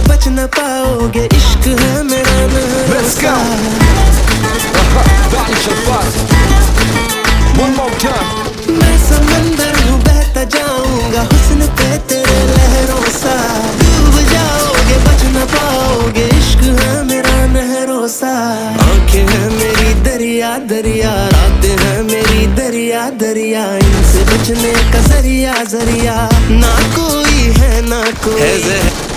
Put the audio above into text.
बच न पाओगे, इश्क है मेरा नहरोसा। मैं समंदर हूँ बहता जाऊंगा हुस्न पे तेरे लहरों सा। डूब जाओगे बच न पाओगे, इश्क है मेरा नहरोसा। आंखें हैं मेरी दरिया दरिया, रातें हैं मेरी दरिया दरिया, इनसे बचने का जरिया जरिया ना कोई है ना कोई है।